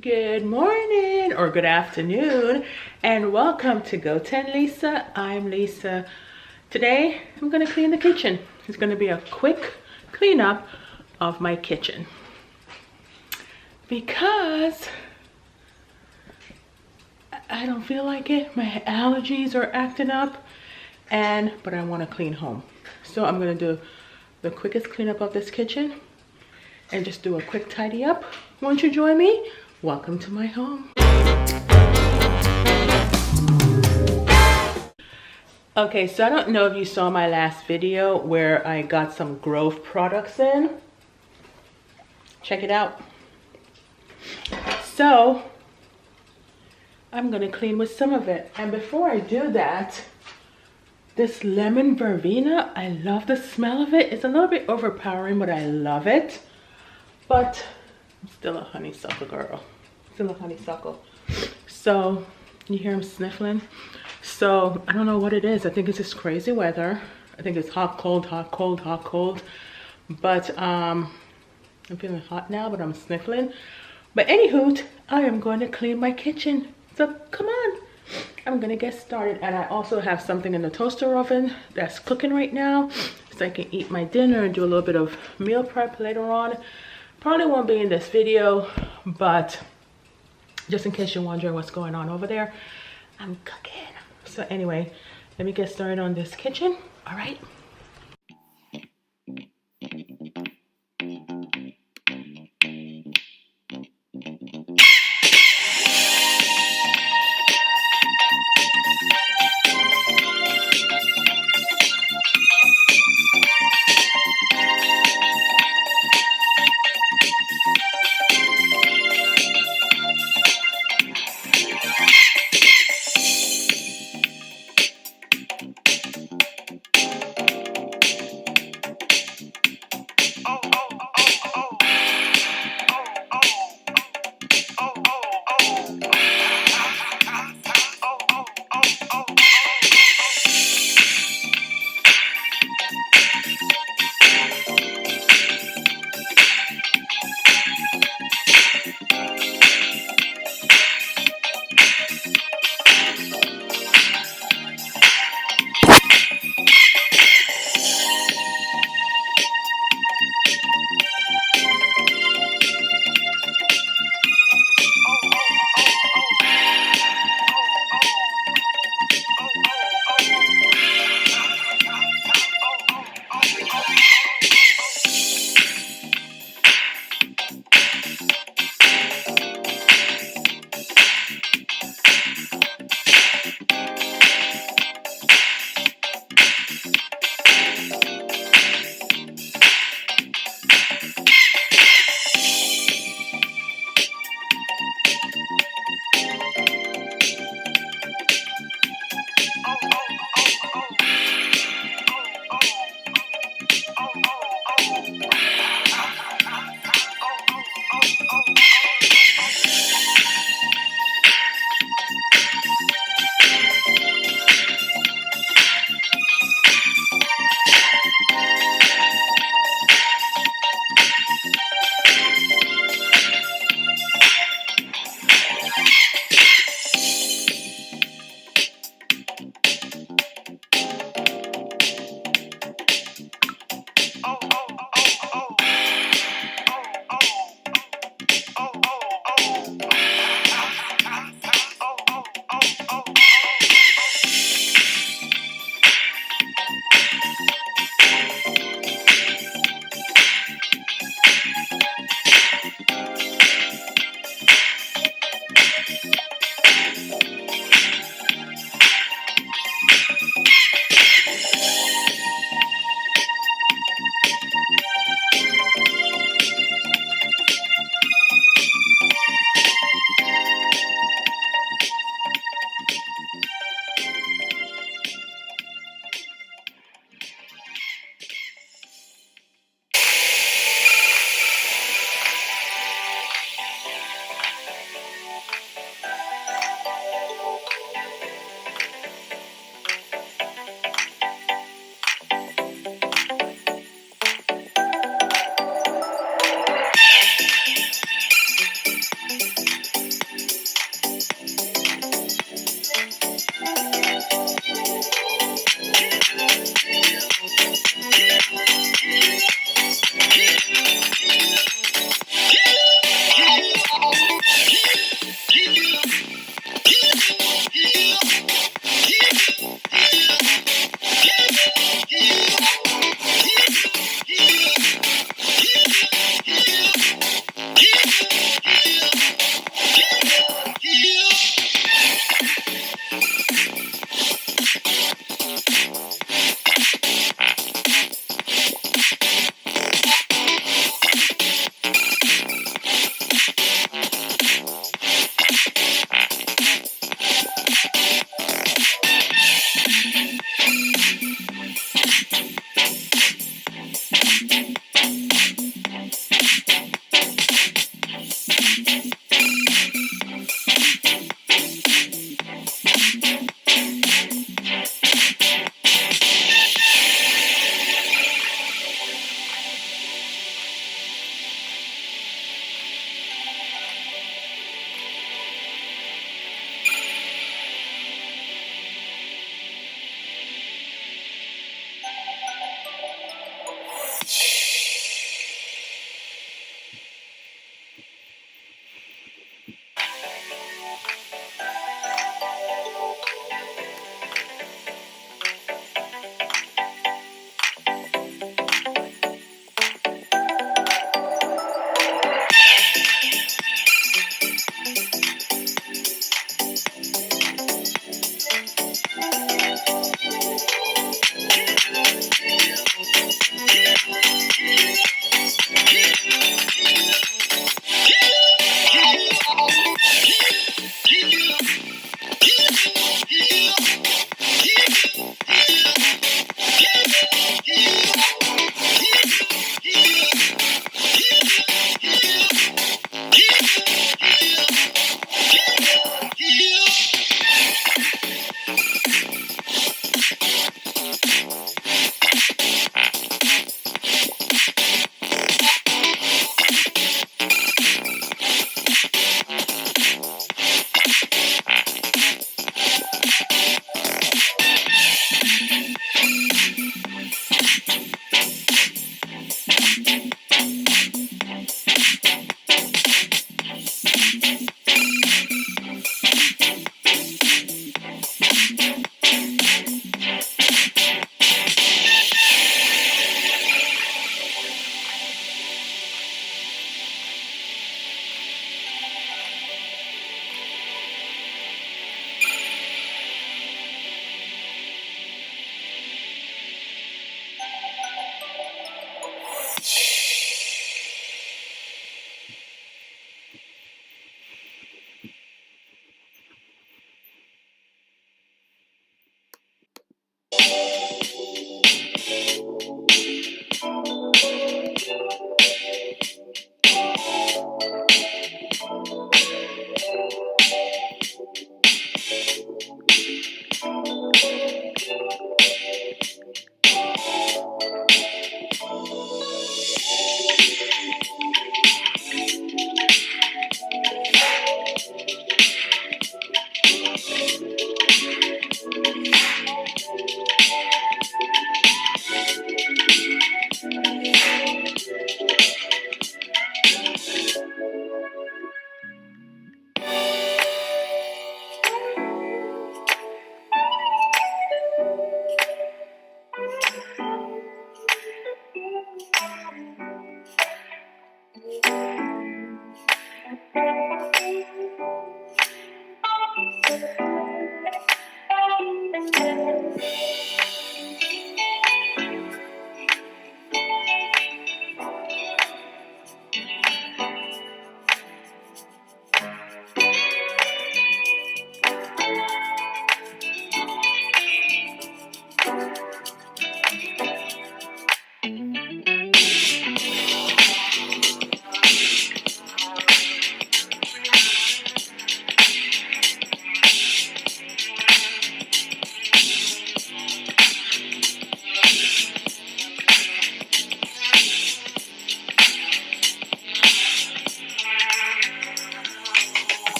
Good morning or good afternoon and welcome to GO10LISA. I'm Lisa. Today I'm going to clean the kitchen. It's going to be a quick cleanup of my kitchen because I don't feel like it. My allergies are acting up but I want to clean home. So I'm going to do the quickest cleanup of this kitchen and just do a quick tidy up. Won't you join me? Welcome to my home. Okay, so I don't know if you saw my last video where I got some Grove products in. Check it out. So I'm gonna clean with some of it. And before I do that, this lemon verbena, I love the smell of it. It's a little bit overpowering, but I love it. But I'm still a honeysuckle girl. Still a honeysuckle. So you hear him sniffling. So I don't know what it is. I think it's just crazy weather. I think it's hot, cold, hot, cold, hot, cold. But I'm feeling hot now, but I'm sniffling. But anywho, I am going to clean my kitchen. So come on. I'm gonna get started. And I also have something in the toaster oven that's cooking right now, so I can eat my dinner and do a little bit of meal prep later on. Probably won't be in this video, but just in case you're wondering what's going on over there, I'm cooking. So anyway, let me get started on this kitchen. All right.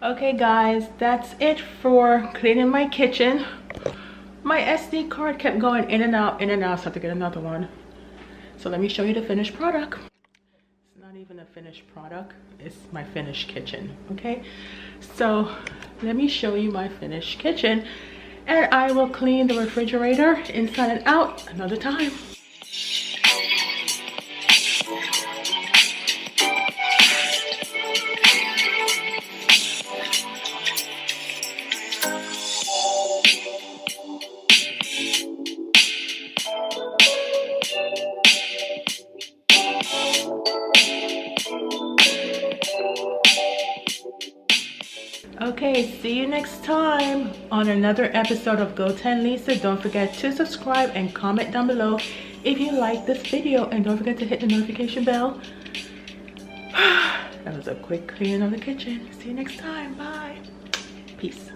Okay guys, that's it for cleaning my kitchen. My SD card kept going in and out, so I have to get another one. So let me show you the finished product. It's not even a finished product, it's my finished kitchen, okay? So let me show you my finished kitchen, and I will clean the refrigerator inside and out another time. Okay, see you next time on another episode of GO10LISA. Don't forget to subscribe and comment down below if you like this video, and don't forget to hit the notification bell. That was a quick cleaning of the kitchen. See you next time. Bye. Peace.